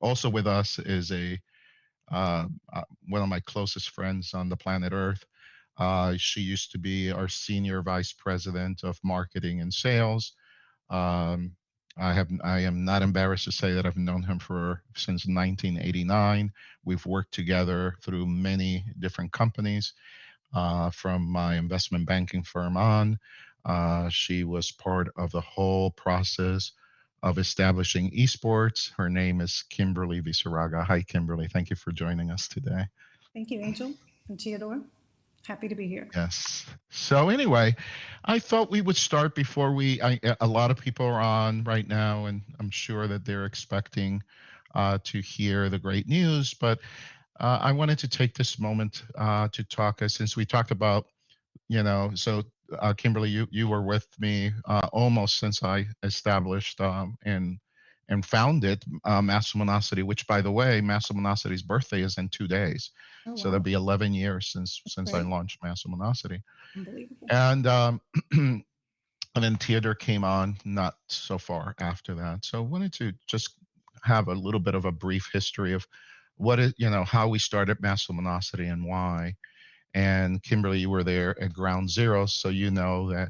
Also with us is one of my closest friends on the planet Earth. She used to be our senior vice president of marketing and sales. Um, I am not embarrassed to say that I've known him for since 1989. We've worked together through many different companies, from my investment banking firm on. She was part of the whole process of establishing esports. Her name is Kimberly Visaraga. Hi, Kimberly. Thank you for joining us today. Thank you, Angel and Theodore. Happy to be here. Yes. So anyway, I thought we would start before a lot of people are on right now, and I'm sure that they're expecting to hear the great news. But I wanted to take this moment to talk, since we talked about, Kimberly, you were with me almost since I established and founded Mass Luminosity, which, by the way, Mass Luminosity's birthday is in 2 days. Oh, So that'll wow. be 11 years since I Great. launched Mass Luminosity. Unbelievable. And and then Theodore came on not so far after that. So I wanted to just have a little bit of a brief history of how we started Mass Luminosity and why. And Kimberly, you were there at ground zero, so you know that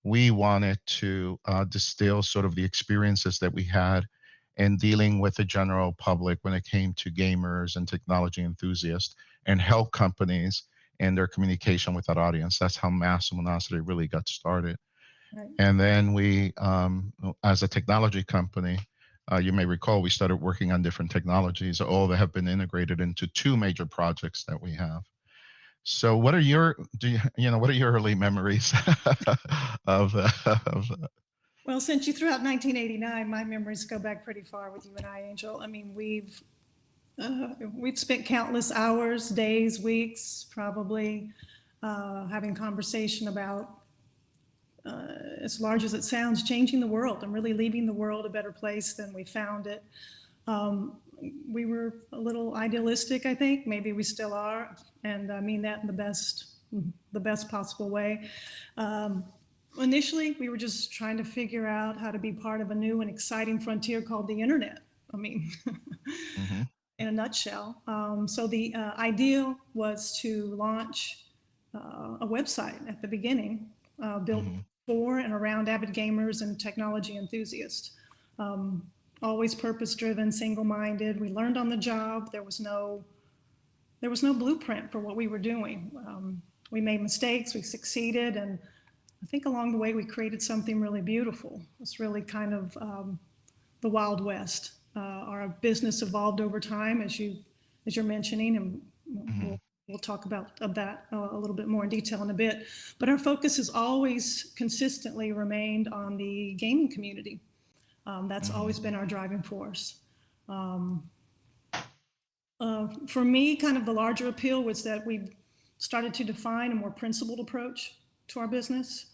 we wanted to distill sort of the experiences that we had in dealing with the general public when it came to gamers and technology enthusiasts, and help companies in their communication with that audience. That's how Mass Luminosity really got started. Right. And then we, as a technology company, you may recall we started working on different technologies, all that have been integrated into two major projects that we have. So, what are your what are your early memories of, Well, since you threw out 1989, my memories go back pretty far with you and I, Angel. I mean, we've spent countless hours, days, weeks, probably having conversation about, as large as it sounds, changing the world and really leaving the world a better place than we found it. Um, we were a little idealistic, I think. Maybe we still are, and I mean that in the best possible way. Um, Initially, we were just trying to figure out how to be part of a new and exciting frontier called the internet. I mean, hmm in a nutshell. So the idea was to launch a website at the beginning, built hmm for and around avid gamers and technology enthusiasts. Um, Always purpose driven, single minded. We learned on the job. There was no blueprint for what we were doing. We made mistakes, we succeeded, and I think along the way we created something really beautiful. It's really kind of the Wild West. Our business evolved over time, as you're mentioning, and hmm we'll talk about that a little bit more in detail in a bit. But our focus has always consistently remained on the gaming community. That's hmm always been our driving force. For me, kind of the larger appeal was that we started to define a more principled approach to our business.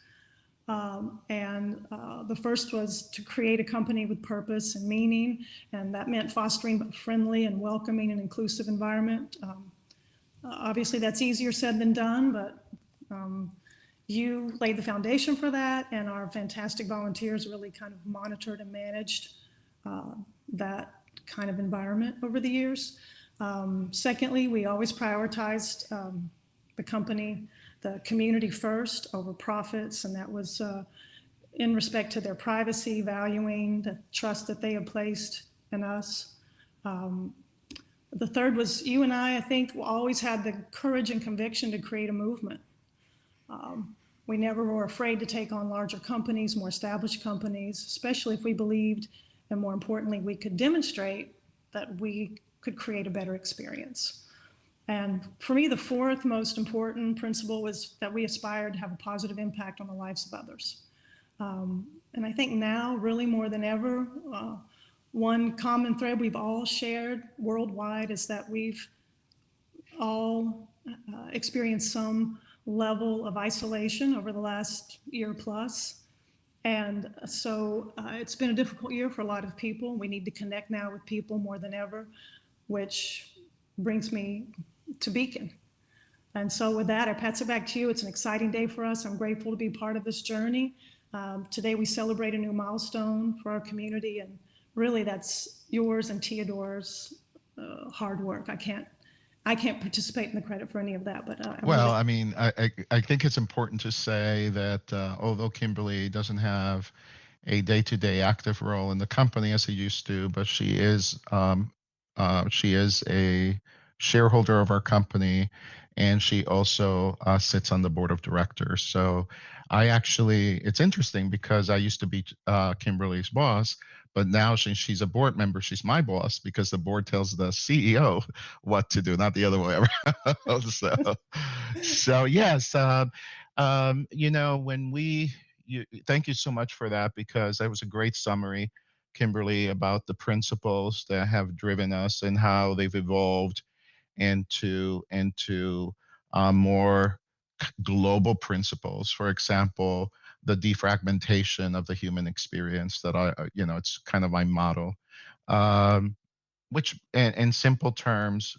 And the first was to create a company with purpose and meaning, and that meant fostering a friendly and welcoming and inclusive environment. Obviously, that's easier said than done, but you laid the foundation for that, and our fantastic volunteers really kind of monitored and managed uh, that kind of environment over the years. Secondly, we always prioritized the company, the community first over profits, and that was in respect to their privacy, valuing the trust that they have placed in us. Um, the third was you and I think, always had the courage and conviction to create a movement. We never were afraid to take on larger companies, more established companies, especially if we believed, and more importantly, we could demonstrate that we could create a better experience. And for me, the fourth most important principle was that we aspired to have a positive impact on the lives of others. And I think now, really more than ever, one common thread we've all shared worldwide is that we've all experienced some level of isolation over the last year plus. And so it's been a difficult year for a lot of people. We need to connect now with people more than ever, which brings me to Beacon. And so, with that, I pass it back to you. It's an exciting day for us. I'm grateful to be part of this journey. Today, we celebrate a new milestone for our community, and really that's yours and Theodore's hard work. I can't participate in the credit for any of that, but I'm Well, really, I mean, I think it's important to say that although Kimberly doesn't have a day-to-day active role in the company as he used to, but she is a shareholder of our company, and she also sits on the board of directors. So it's interesting because I used to be Kimberly's boss, but now since she's a board member, she's my boss because the board tells the CEO what to do, not the other way around. So yes, when thank you so much for that because that was a great summary, Kimberly, about the principles that have driven us and how they've evolved into more global principles. For example, the defragmentation of the human experience that it's kind of my motto. Um, which in simple terms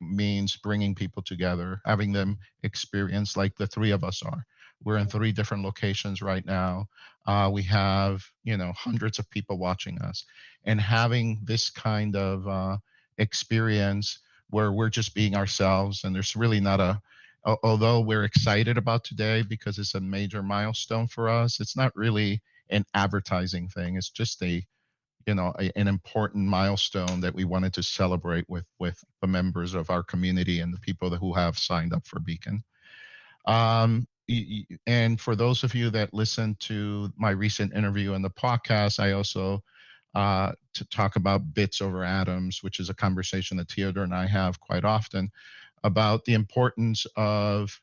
means bringing people together, having them experience like the three of us are. We're in three different locations right now. We have hundreds of people watching us, and having this kind of experience where we're just being ourselves, and there's really not although we're excited about today because it's a major milestone for us, it's not really an advertising thing. It's just an important milestone that we wanted to celebrate with the members of our community and the people who have signed up for Beacon. And for those of you that listened to my recent interview in the podcast, I also to talk about bits over atoms, which is a conversation that Theodore and I have quite often about the importance of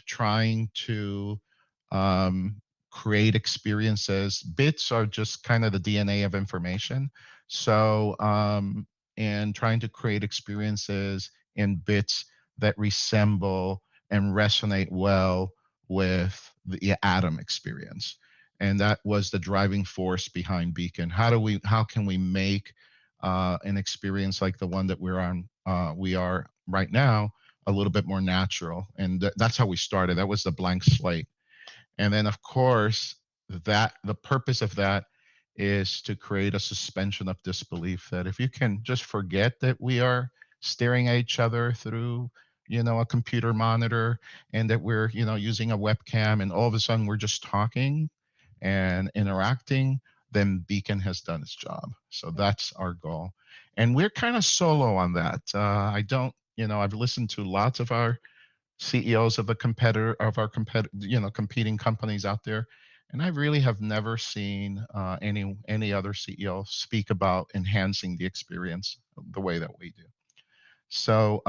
trying to um, create experiences. Bits are just kind of the DNA of information. So, and trying to create experiences in bits that resemble and resonate well with the atom experience. And that was the driving force behind Beacon. How can we make an experience like the one that we are right now a little bit more natural? And that's how we started. That was the blank slate. And then, of course, that the purpose of that is to create a suspension of disbelief that if you can just forget that we are staring at each other through, a computer monitor and that we're, using a webcam and all of a sudden we're just talking and interacting, then Beacon has done its job. So that's our goal. And we're kind of solo on that. I don't, I've listened to lots of our CEOs of competing companies out there. And I really have never seen any other CEO speak about enhancing the experience the way that we do. So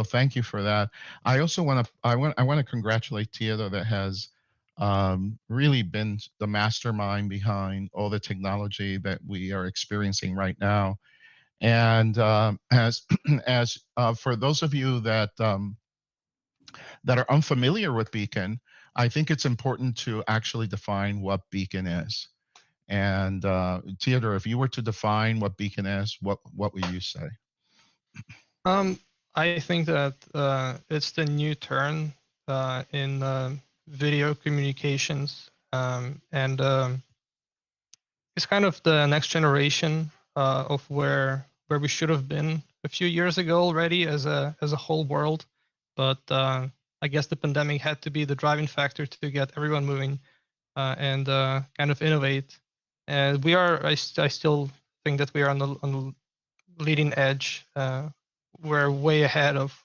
thank you for that. I also want to congratulate Theodore that has really been the mastermind behind all the technology that we are experiencing right now. And as as for those of you that are unfamiliar with Beacon, I think it's important to actually define what Beacon is. And Theodore, if you were to define what Beacon is, what would you say? Um, I think that it's the new turn in video communications, and it's kind of the next generation of where we should have been a few years ago already as a whole world. But I guess the pandemic had to be the driving factor to get everyone moving and kind of innovate. And I still think that we are on the leading edge. We're way ahead of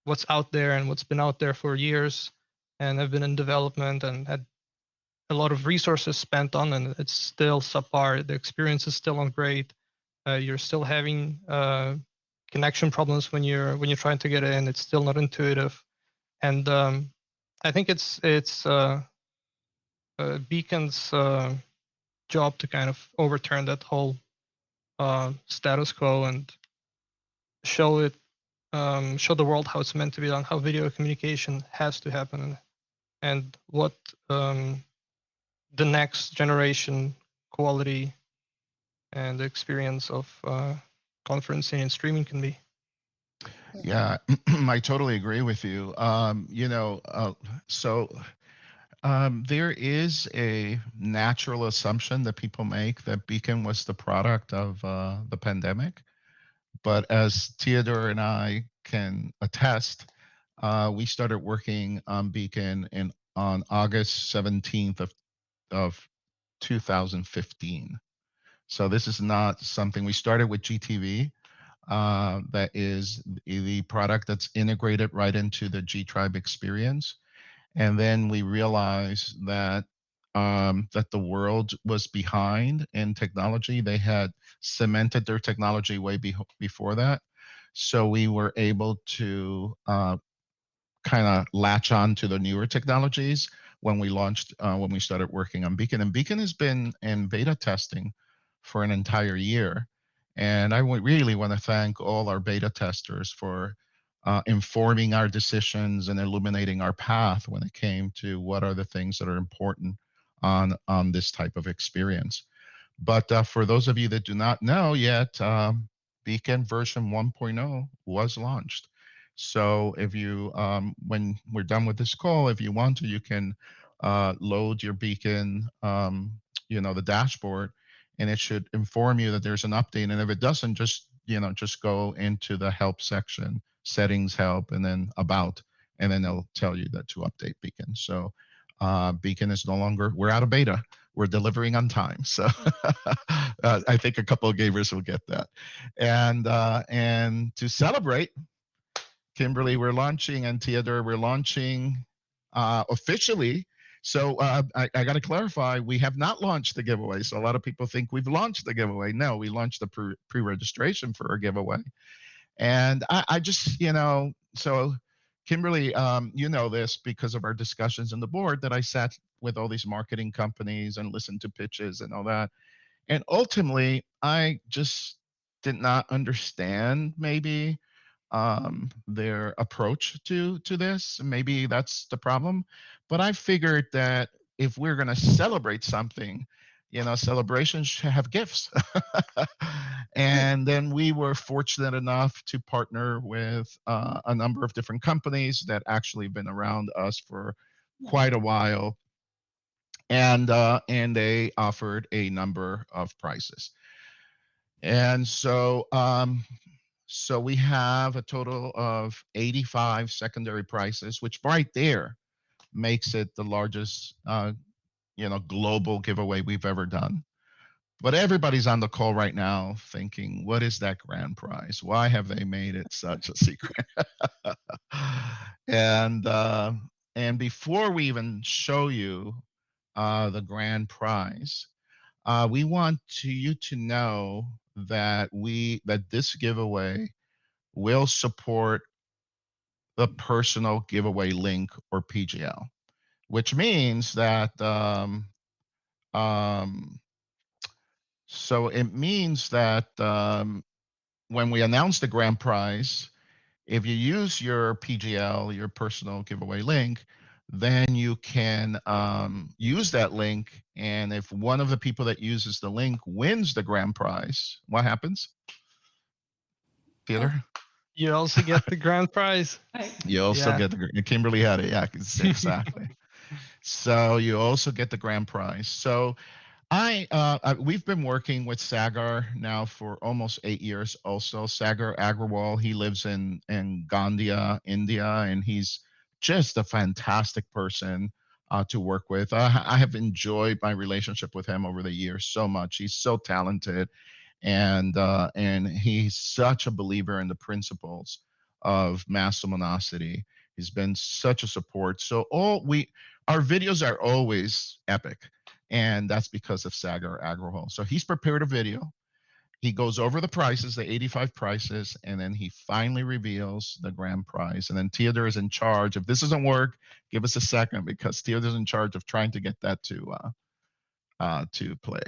what's out there and what's been out there for years, and have been in development and had a lot of resources spent on, and it's still subpar. The experience is still not great. You're still having connection problems when you're trying to get in. It's still not intuitive, and I think it's Beacon's job to kind of overturn that whole status quo and show the world how it's meant to be done, how video communication has to happen, and what the next generation quality and the experience of conferencing and streaming can be. Yeah, I totally agree with you. So There is a natural assumption that people make that Beacon was the product of the pandemic. But as Theodore and I can attest, we started working on Beacon on August 17th of 2015. So this is not something we started with GTV. That is the product that's integrated right into the GTribe experience. And then we realized that that the world was behind in technology. They had cemented their technology way before that. So we were able to kind of latch on to the newer technologies when we started working on Beacon. And Beacon has been in beta testing for an entire year. And I really want to thank all our beta testers for informing our decisions and illuminating our path when it came to what are the things that are important on this type of experience. But for those of you that do not know yet, Beacon version 1.0 was launched. So if you, when we're done with this call, if you want to, you can load your Beacon, the dashboard, and it should inform you that there's an update. And if it doesn't, just go into the help section, settings, help, and then about, and then they'll tell you that to update Beacon. So Beacon is no longer, we're out of beta. We're delivering on time. So I think a couple of gamers will get that. And to celebrate, Kimberly, we're launching, and Theodore, we're launching officially. So I got to clarify, we have not launched the giveaway. So a lot of people think we've launched the giveaway. No, we launched the pre-registration for our giveaway. And I just, so Kimberly, you know this because of our discussions in the board, that I sat with all these marketing companies and listened to pitches and all that. And ultimately, I just did not understand maybe their approach to this. Maybe that's the problem. But I figured that if we're going to celebrate something, celebrations should have gifts. And then we were fortunate enough to partner with a number of different companies that actually been around us for quite a while. And they offered a number of prices. And so we have a total of 85 secondary prices, which right there makes it the largest global giveaway we've ever done. But everybody's on the call right now thinking, what is that grand prize? Why have they made it such a secret? And before we even show you the grand prize, we want you to know that this giveaway will support the personal giveaway link, or PGL, which means that so it means that when we announce the grand prize, if you use your PGL, your personal giveaway link, then you can use that link. And if one of the people that uses the link wins the grand prize, what happens? Theodore? You also get the grand prize. You also get the, Kimberly had it. Yeah, exactly. So you also get the grand prize. So we've been working with Sagar now for almost 8 years. Also, Sagar Agrawal, he lives in Gandia, India, and he's just a fantastic person to work with. I have enjoyed my relationship with him over the years so much. He's so talented, and he's such a believer in the principles of mass luminosity. He's been such a support. So our videos are always epic. And that's because of Sagar Agrawal. So he's prepared a video. He goes over the prices, the 85 prices, and then he finally reveals the grand prize. And then Theodore is in charge. If this doesn't work, give us a second, because Theodore's in charge of trying to get that to play.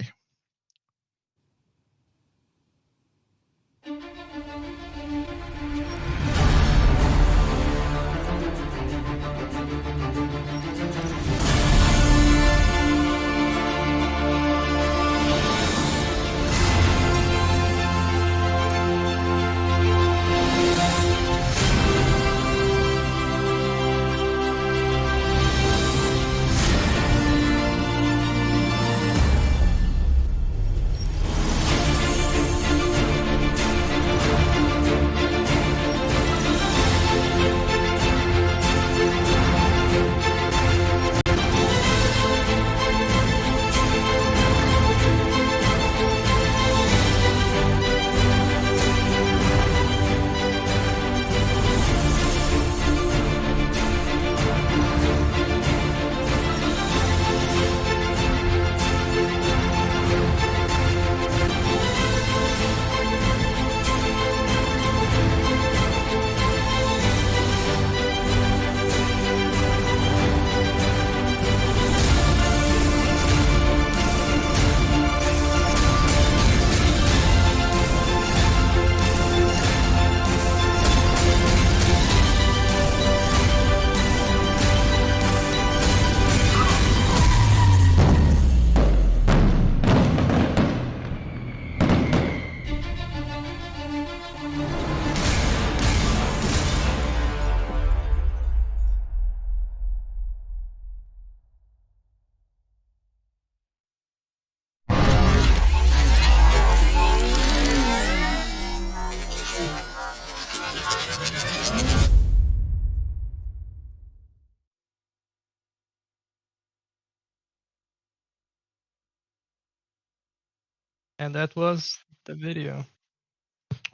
And that was the video.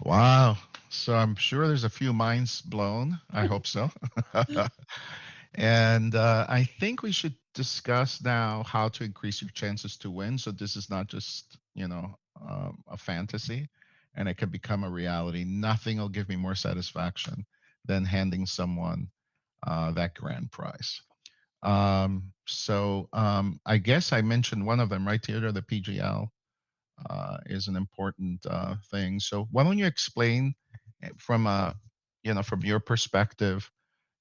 Wow. So I'm sure there's a few minds blown. I hope so. And I think we should discuss now how to increase your chances to win. So this is not just, a fantasy, and it can become a reality. Nothing will give me more satisfaction than handing someone that grand prize. I guess I mentioned one of them, right, Theodore? The PGL is an important thing. So why don't you explain from from your perspective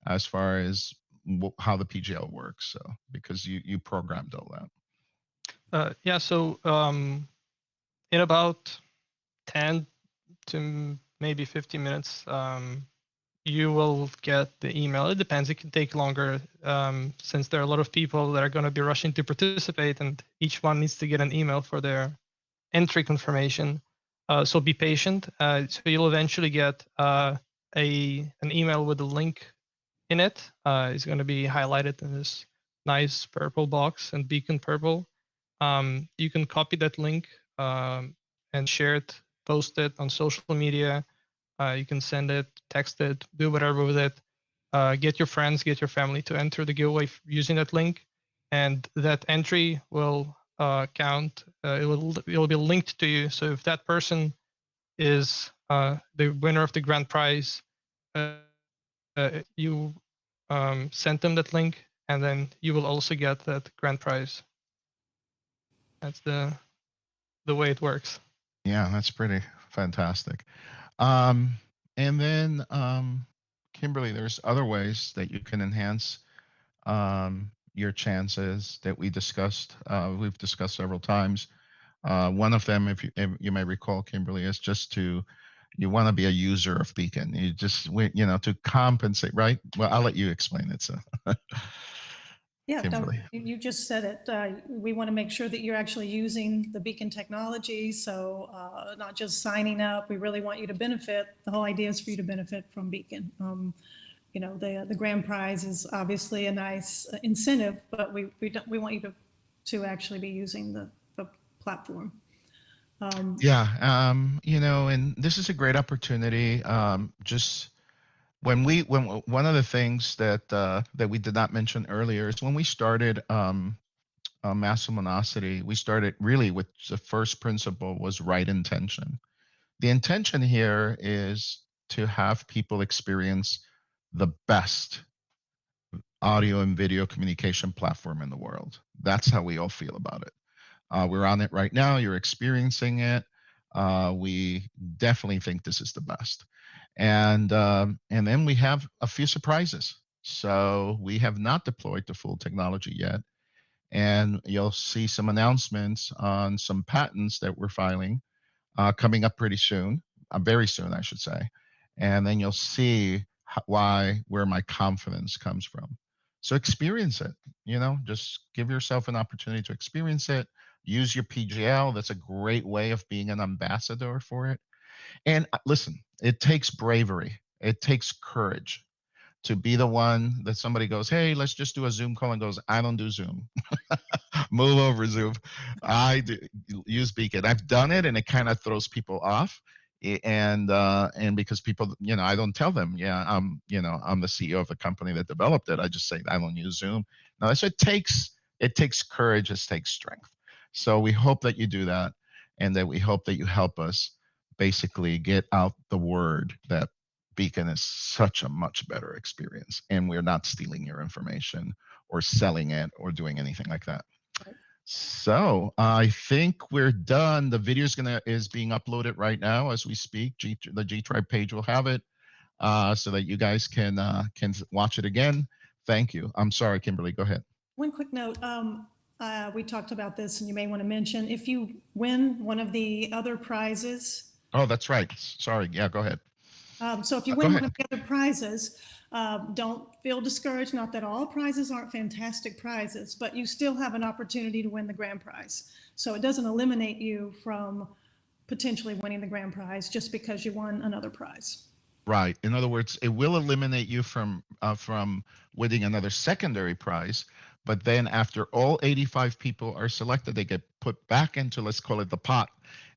as far as how the PGL works? So because you programmed all that. Yeah, so in about 10 to maybe 15 minutes, you will get the email. It depends. It can take longer since there are a lot of people that are going to be rushing to participate, and each one needs to get an email for their entry confirmation. So be patient. So you'll eventually get an email with a link in it. It's going to be highlighted in this nice purple box and beacon purple. You can copy that link and share it, post it on social media. You can send it, text it, do whatever with it. Get your friends, get your family to enter the giveaway using that link, and that entry will count. It will be linked to you. So if that person is the winner of the grand prize, you send them that link, and then you will also get that grand prize. That's the way it works. Yeah, that's pretty fantastic. Um, and then Kimberly, there's other ways that you can enhance your chances that we've discussed several times. One of them, if you may recall, Kimberly, is just you want to be a user of Beacon. You just to compensate, right? Well, I'll let you explain it. So, Yeah, no, Kimberly. you just said it. We want to make sure that you're actually using the Beacon technology. So not just signing up. We really want you to benefit. The whole idea is for you to benefit from Beacon. The grand prize is obviously a nice incentive, but we want you to actually be using the platform. Yeah, and this is a great opportunity. Just when one of the things that we did not mention earlier is when we started Mass Luminosity, we started really with the first principle was right intention. The intention here is to have people experience the best audio and video communication platform in the world. That's how we all feel about it. We're on it right now. You're experiencing it. We definitely think this is the best, and then we have a few surprises. So we have not deployed the full technology yet, and you'll see some announcements on some patents that we're filing coming up pretty soon, very soon, I should say. And then you'll see where my confidence comes from. So experience it, just give yourself an opportunity to experience it. Use your PGL. That's a great way of being an ambassador for it. And listen, it takes bravery, it takes courage to be the one that somebody goes, hey, let's just do a Zoom call, and goes, I don't do Zoom. Move over, Zoom. I do, use Beacon. I've done it, and it kind of throws people off. And because people, I don't tell them, yeah, I'm the CEO of the company that developed it. I just say I don't use Zoom. Now, so it takes courage, it takes strength. So we hope that you do that, and that we hope that you help us basically get out the word that Beacon is such a much better experience, and we're not stealing your information or selling it or doing anything like that. So I think we're done. The video is being uploaded right now as we speak. The GTribe page will have it, so that you guys can watch it again. Thank you. I'm sorry, Kimberly. Go ahead. One quick note, we talked about this and you may want to mention, if you win one of the other prizes, Oh, that's right. Sorry. Yeah, go ahead. so if you Go win one ahead. of the other prizes, don't feel discouraged. Not that all prizes aren't fantastic prizes, but you still have an opportunity to win the grand prize. So it doesn't eliminate you from potentially winning the grand prize just because you won another prize. Right. In other words, it will eliminate you from winning another secondary prize. But then after all 85 people are selected, they get put back into, let's call it the pot,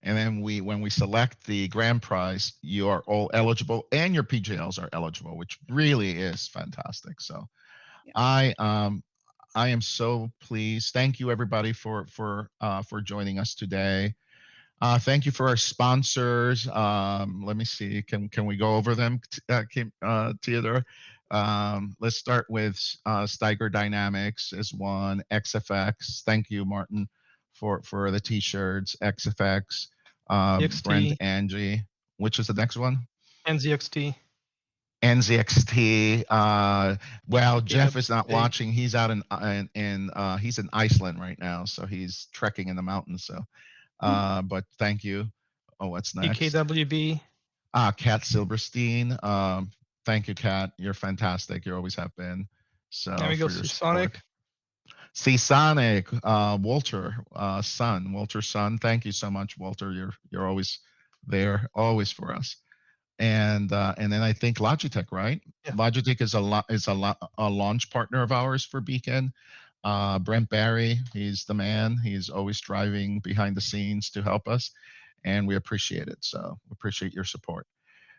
And then when we select the grand prize, you are all eligible, and your PGLs are eligible, which really is fantastic. So Yeah. I am so pleased. Thank you everybody for joining us today. Thank you for our sponsors. Let me see. Can we go over them, Theodore? Let's start with Steiger Dynamics is one. XFX. Thank you, Martin, for the t-shirts. XFX. Brent, ZXT, Angie. Which is the next one? NZXT. NZXT. Well, Jeff is not KWA, watching. He's out he's in Iceland right now, so he's trekking in the mountains. So but thank you. Oh, what's next? EKWB, Kat Silverstein. Thank you, Kat. You're fantastic. You always have been. there So we go, for your support. Sonic. See Sonic, Walter, Walter's son. Thank you so much, Walter. You're always there, always for us. And then I think Logitech, right? Yeah. Logitech is a launch partner of ours for Beacon. Brent Barry, he's the man. He's always driving behind the scenes to help us, and we appreciate it. So we appreciate your support.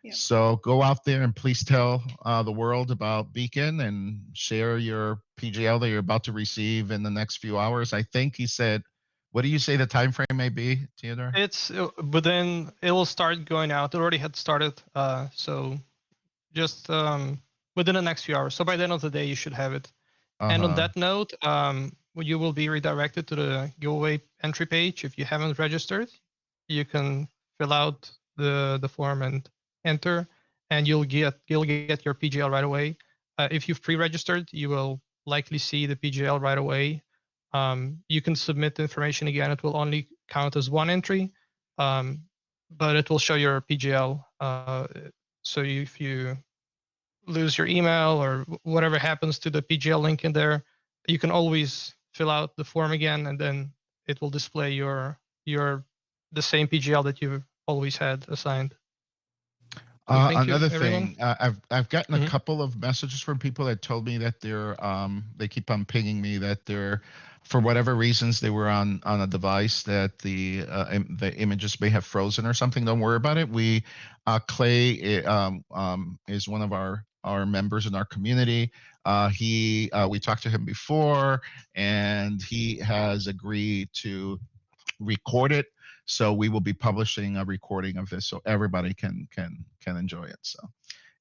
Yeah. So go out there and please tell the world about Beacon and share your PGL that you're about to receive in the next few hours. I think he said, what do you say the time frame may be, Theodore? It's within. It will start going out. It already had started. So just within the next few hours. So by the end of the day, you should have it. And on that note, you will be redirected to the giveaway entry page. If you haven't registered, you can fill out the form and enter, and you'll get your PGL right away. If you've pre-registered, you will likely see the PGL right away. You can submit the information again. It will only count as one entry, but it will show your PGL. So if you lose your email or whatever happens to the PGL link in there, you can always fill out the form again, and then it will display the same PGL that you've always had assigned. So thank you, Another everyone. thing, I've gotten a Mhm. couple of messages from people that told me that they keep on pinging me that they're, for whatever reasons, they were on a device that the images may have frozen or something. Don't worry about it. Clay is one of our members in our community. We talked to him before, and he has agreed to record it. So we will be publishing a recording of this so everybody can enjoy it. So,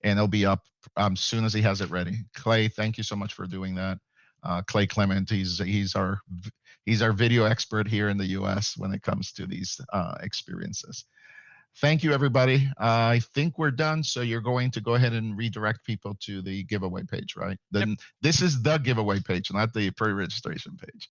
and it'll be up soon as he has it ready. Clay, thank you so much for doing that. Clay Clement, he's our video expert here in the U.S. when it comes to these experiences. Thank you, everybody. I think we're done. So you're going to go ahead and redirect people to the giveaway page, right? Then This is the giveaway page, not the pre-registration page.